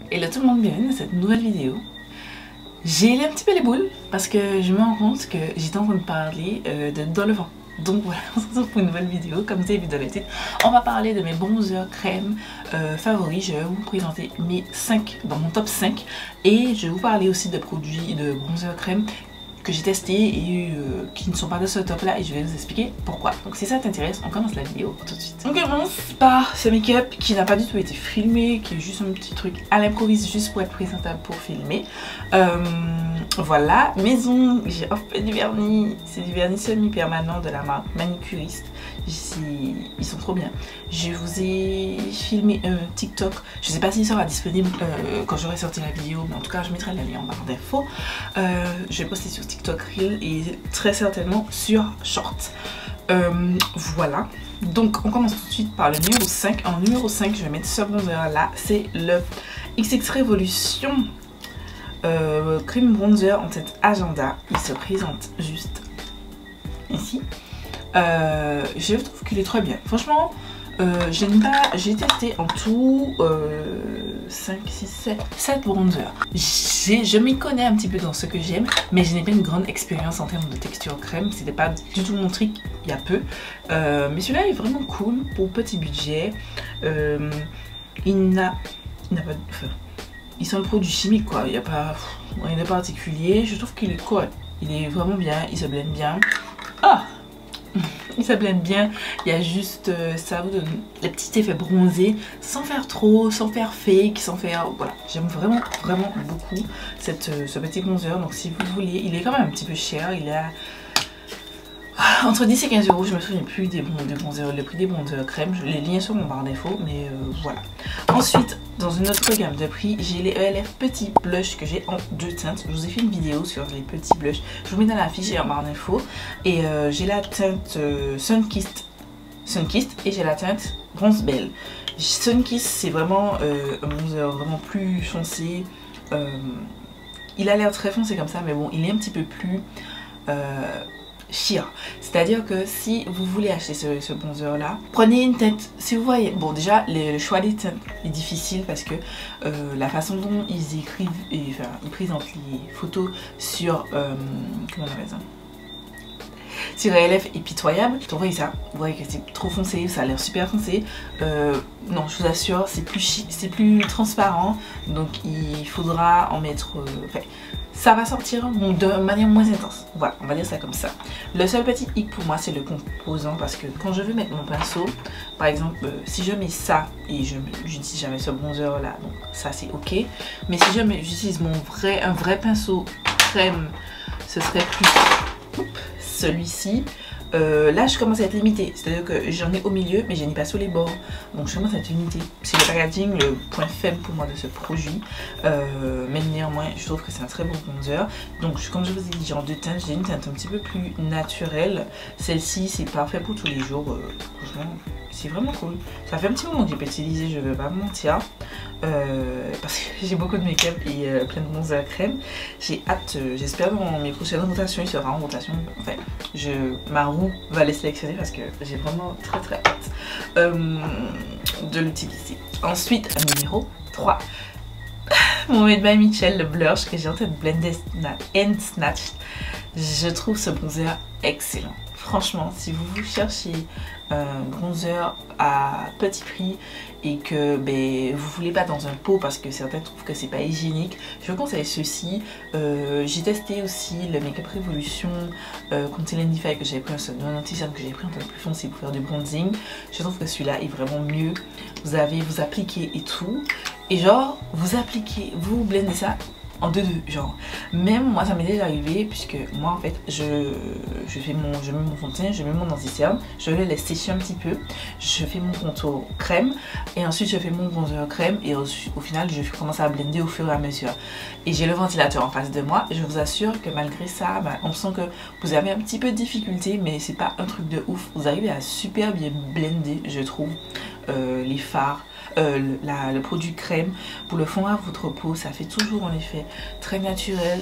Hello tout le monde, bienvenue dans cette nouvelle vidéo. J'ai un petit peu les boules parce que je me rends compte que j'étais en train de parler de Dans le vent. Donc voilà, on se retrouve pour une nouvelle vidéo. Comme vous avez vu dans le titre, on va parler de mes bronzers crème favoris. Je vais vous présenter mes 5 dans mon top 5. Et je vais vous parler aussi de produits de bronzer crème que j'ai testé et qui ne sont pas de ce top là, et je vais vous expliquer pourquoi. Donc si ça t'intéresse, on commence la vidéo tout de suite. On commence par ce make-up qui n'a pas du tout été filmé, qui est juste un petit truc à l'improviste juste pour être présentable pour filmer. Voilà, maison, j'ai offert du vernis, c'est du vernis semi-permanent de la marque Manicuriste. Ils sont trop bien. Je vous ai filmé un TikTok, je sais pas s'il sera disponible quand j'aurai sorti la vidéo, mais en tout cas je mettrai le lien en barre d'infos. Je vais poster sur TikTok Reel et très certainement sur Short. Voilà, donc on commence tout de suite par le numéro 5. En numéro 5, je vais mettre ce bronzer là, c'est le XX Revolution Cream Bronzer en teinte Agenda. Il se présente juste ici. Je trouve qu'il est très bien. Franchement, j'ai testé en tout 5, 6, 7 bronzers. Je m'y connais un petit peu dans ce que j'aime, mais je n'ai pas une grande expérience en termes de texture crème. C'était pas du tout mon truc il y a peu. Mais celui-là est vraiment cool pour petit budget. Il n'a pas de... Enfin, il sent le produit chimique quoi. Il n'y a pas rien de particulier. Je trouve qu'il est cool. Il est vraiment bien. Il se blende bien. Ah! Il se blende bien, il y a juste ça vous donne les petits effets bronzés sans faire trop, sans faire fake, sans faire... Voilà, j'aime vraiment beaucoup ce petit bronzer. Donc si vous voulez, il est quand même un petit peu cher, il est à entre 10 et 15 euros, je me souviens plus des bronzers, le prix des bronzers crème, les liens sur mon barre d'infos, mais voilà. Ensuite, dans une autre gamme de prix, j'ai les ELF petits blush que j'ai en 2 teintes. Je vous ai fait une vidéo sur les petits blushs, je vous mets dans la fiche et en barre d'infos. Et j'ai la teinte Sunkissed et j'ai la teinte Bronze Belle. Sunkissed, c'est vraiment un bronzer vraiment plus foncé. Il a l'air très foncé comme ça, mais bon, il est un petit peu plus... sheer. C'est-à-dire que si vous voulez acheter ce bronzer là, prenez une teinte, si vous voyez, bon déjà le choix des teintes est difficile parce que la façon dont ils écrivent et enfin ils présentent les photos sur comment on appelle ça, sur ELF est pitoyable. Vous voyez ça, vous voyez que c'est trop foncé, ça a l'air super foncé. Non, je vous assure, c'est plus transparent, donc il faudra en mettre... enfin, ça va sortir de manière moins intense. Voilà, on va dire ça comme ça. Le seul petit hic pour moi, c'est le composant, parce que quand je veux mettre mon pinceau, par exemple, si je mets ça et j'utilise jamais ce bronzer là, donc ça c'est ok. Mais si jamais j'utilise un vrai pinceau crème, ce serait plus celui-ci. Là je commence à être limitée, c'est à dire que j'en ai au milieu mais je n'ai pas sur les bords, donc je commence à être limitée. C'est le packaging le point faible pour moi de ce produit, mais néanmoins je trouve que c'est un très bon bronzer. Donc comme je vous ai dit, j'ai en 2 teintes, j'ai une teinte un petit peu plus naturelle, celle-ci c'est parfait pour tous les jours. Franchement c'est vraiment cool, ça fait un petit moment que j'ai pas utilisé, je vais pas me mentir, parce que j'ai beaucoup de make-up et plein de bronzer crème. J'ai hâte, j'espère dans mes prochaines rotations il sera en rotation, enfin ma roue va les sélectionner parce que j'ai vraiment très hâte de l'utiliser. Ensuite, numéro 3, mon Made by Michel, le blush que j'ai en tête Blended and Snatched. Je trouve ce bronzer excellent. Franchement, si vous cherchez un bronzer à petit prix et que vous voulez pas dans un pot parce que certains trouvent que c'est pas hygiénique, je vous conseille ceci. J'ai testé aussi le Make Up Revolution Concealer Defy que j'avais pris, un anti-cerne que j'avais pris un peu plus foncé pour faire du bronzing. Je trouve que celui-là est vraiment mieux. Vous appliquez et tout, et genre vous blendez ça en 2-2, genre. Même moi ça m'est déjà arrivé, puisque moi en fait je mets mon fond de teint, je mets mon anti-cerne, je le laisse sécher un petit peu, je fais mon contour crème et ensuite je fais mon bronzer crème, et au final je commence à blender au fur et à mesure. Et j'ai le ventilateur en face de moi, et je vous assure que malgré ça, on sent que vous avez un petit peu de difficulté, mais c'est pas un truc de ouf. Vous arrivez à super bien blender, je trouve, les fards. Le produit crème pour le fond à votre peau, ça fait toujours un effet très naturel.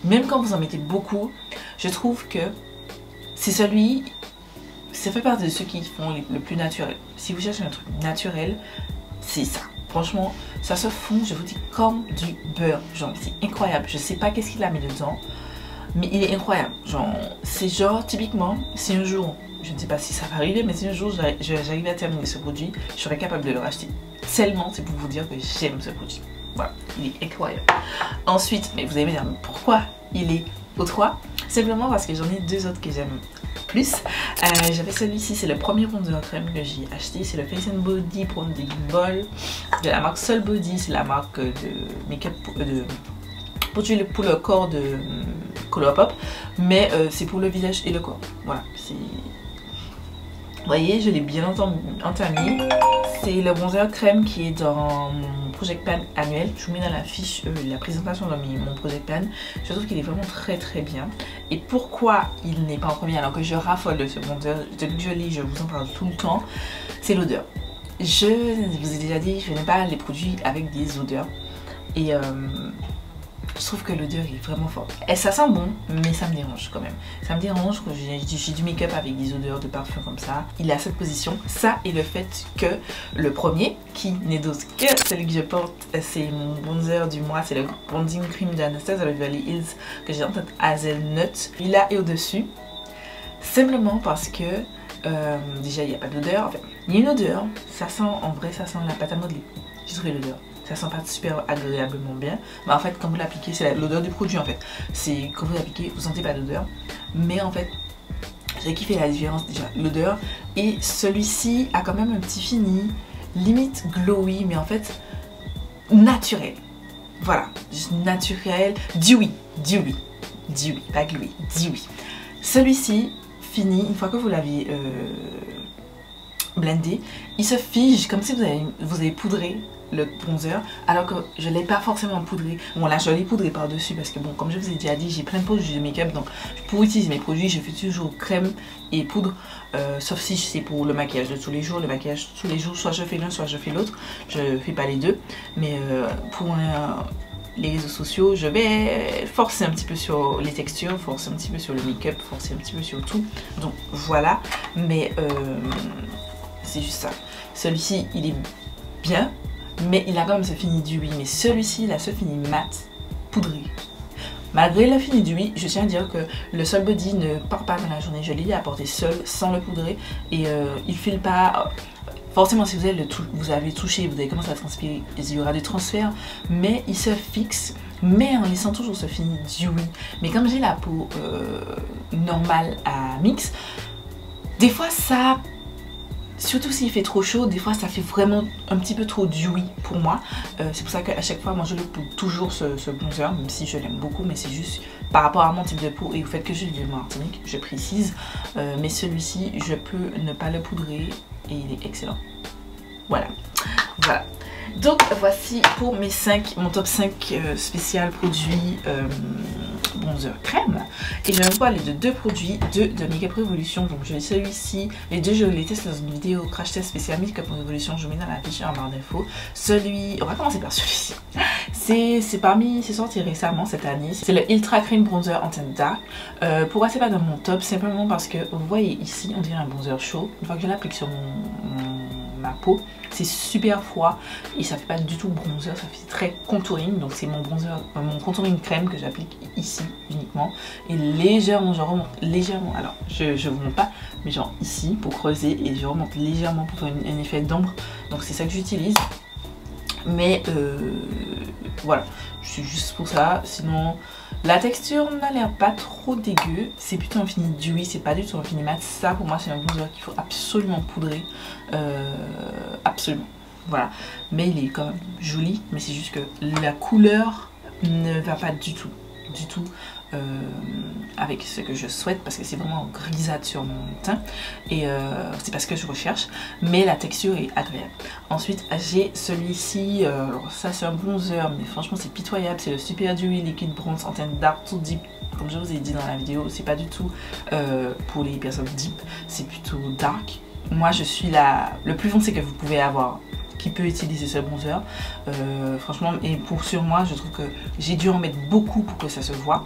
Même quand vous en mettez beaucoup, je trouve que c'est ça fait partie de ceux qui font le plus naturel. Si vous cherchez un truc naturel, c'est ça. Franchement, ça se fond, je vous dis, comme du beurre. Genre, c'est incroyable. Je sais pas qu'est-ce qu'il a mis dedans, mais il est incroyable. Genre, c'est genre, typiquement, si un jour, je ne sais pas si ça va arriver, mais si un jour j'arrive à terminer ce produit, je serais capable de le racheter. Tellement, c'est pour vous dire que j'aime ce produit. Voilà, il est incroyable. Ensuite, mais vous allez me dire, pourquoi il est au 3? Simplement parce que j'en ai deux autres que j'aime plus. J'avais celui-ci, c'est le premier bronzer crème que j'ai acheté, c'est le Face and Body Bronzing Ball de la marque Sol Body, c'est la marque de make-up de produit pour le corps de Colourpop, mais c'est pour le visage et le corps. Voilà, c'est... Vous voyez, je l'ai bien entamé. C'est le bronzer crème qui est dans mon Project Pan annuel. Je vous mets dans la fiche la présentation de mon Project Pan. Je trouve qu'il est vraiment très très bien. Et pourquoi il n'est pas en premier alors que je raffole de ce bronzer, depuis que je l'ai, je vous en parle tout le temps, c'est l'odeur. Je vous ai déjà dit, je n'aime pas les produits avec des odeurs. Et je trouve que l'odeur est vraiment forte. Et ça sent bon, mais ça me dérange quand même. Ça me dérange quand j'ai du make-up avec des odeurs de parfum comme ça. Il est à cette position. Ça et le fait que le premier, qui n'est d'autre que celui que je porte, c'est mon bronzer du mois. C'est le Bronzing Cream d'Anastasia Beverly Hills que j'ai en tête Hazelnut. Il a et au-dessus. Simplement parce que déjà il n'y a pas d'odeur. Enfin, il y a une odeur. Ça sent, en vrai, ça sent la pâte à modeler. J'ai trouvé l'odeur. Ça sent pas super agréablement bien, mais en fait quand vous l'appliquez, c'est l'odeur du produit en fait. C'est quand vous l'appliquez, vous sentez pas d'odeur, mais en fait c'est qui fait la différence déjà, l'odeur. Et celui-ci a quand même un petit fini, limite glowy, mais en fait naturel. Voilà, naturel, dewy, pas glowy, dewy. Celui-ci fini, une fois que vous l'avez blendé, il se fige comme si vous avez poudré le bronzer, alors que je ne l'ai pas forcément poudré. Bon là je l'ai poudré par dessus parce que bon, comme je vous ai déjà dit, j'ai plein de produits de make-up, donc pour utiliser mes produits je fais toujours crème et poudre, sauf si c'est pour le maquillage de tous les jours. Le maquillage de tous les jours, soit je fais l'un soit je fais l'autre, je fais pas les deux, mais pour les réseaux sociaux je vais forcer un petit peu sur les textures, forcer un petit peu sur le make-up, forcer un petit peu sur tout, donc voilà. Mais c'est juste ça. Celui-ci il est bien, mais il a quand même ce fini dewy. Mais celui-ci, il a ce fini mat, poudré. Malgré le fini dewy, je tiens à dire que le Sol Body ne part pas dans la journée. Je l'ai apporté seul, sans le poudrer. Et il file pas. Forcément, si vous avez touché, vous avez commencé à transpirer, il y aura des transferts. Mais il se fixe, mais en laissant toujours ce fini dewy. Mais comme j'ai la peau normale à mix, des fois ça... Surtout s'il fait trop chaud, des fois ça fait vraiment un petit peu trop dewy pour moi. C'est pour ça qu'à chaque fois, moi je le poudre toujours ce bronzer, même si je l'aime beaucoup, mais c'est juste par rapport à mon type de peau et au fait que je vis en Martinique, je précise. Mais celui-ci, je peux ne pas le poudrer et il est excellent. Voilà. Voilà. Donc voici pour mon top 5 spécial produits bronzer crème. Et je vais vous parler de deux produits de Makeup Revolution. Donc je vais celui-ci, les deux je les teste dans une vidéo crash test spécial Makeup Revolution, je vous mets dans la fiche en barre d'infos. On va commencer par celui-ci. C'est sorti récemment cette année. C'est le Ultra Cream Bronzer en teinte dark. Pourquoi c'est pas dans mon top? Simplement parce que vous voyez ici, on dirait un bronzer chaud. Une fois que je l'applique sur ma peau, c'est super froid et ça fait pas du tout bronzer, ça fait très contouring. Donc c'est mon bronzer, mon contouring crème que j'applique ici uniquement et légèrement, je remonte légèrement. Alors je vous montre pas, mais genre ici pour creuser et je remonte légèrement pour faire un effet d'ombre. Donc c'est ça que j'utilise. Mais voilà, c'est juste pour ça. Sinon la texture n'a l'air pas trop dégueu. C'est plutôt un fini dewy, c'est pas du tout un fini mat. Ça pour moi c'est un bronzer qu'il faut absolument poudrer. Absolument. Voilà. Mais il est quand même joli. Mais c'est juste que la couleur ne va pas du tout avec ce que je souhaite, parce que c'est vraiment grisâtre sur mon teint et c'est pas ce que je recherche, mais la texture est agréable. Ensuite j'ai celui-ci, alors ça c'est un bronzer mais franchement c'est pitoyable, c'est le Super Dewy Liquid Bronze en teinte Dark to Deep. Comme je vous ai dit dans la vidéo, c'est pas du tout pour les personnes deep, c'est plutôt dark. Moi je suis le plus foncé que vous pouvez avoir qui peut utiliser ce bronzer, franchement. Et sur moi je trouve que j'ai dû en mettre beaucoup pour que ça se voit,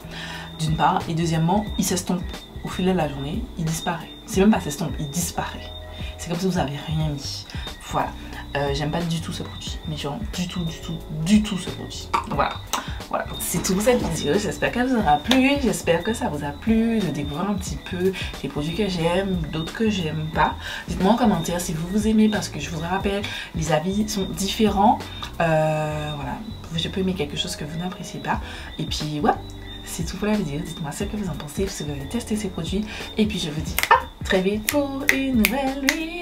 d'une part, et deuxièmement il s'estompe au fil de la journée, il disparaît. c'est même pas s'estompe, il disparaît. C'est comme si vous avez rien mis. Voilà. J'aime pas du tout ce produit, mais genre du tout ce produit. Voilà. Voilà, c'est tout pour cette vidéo, j'espère qu'elle vous aura plu, j'espère que ça vous a plu de découvrir un petit peu les produits que j'aime, d'autres que j'aime pas. Dites-moi en commentaire si vous aimez, parce que je vous rappelle, les avis sont différents. Voilà, je peux aimer quelque chose que vous n'appréciez pas. Et puis ouais, c'est tout pour la vidéo, dites-moi ce que vous en pensez, si vous avez testé ces produits. Et puis je vous dis à très vite pour une nouvelle vidéo.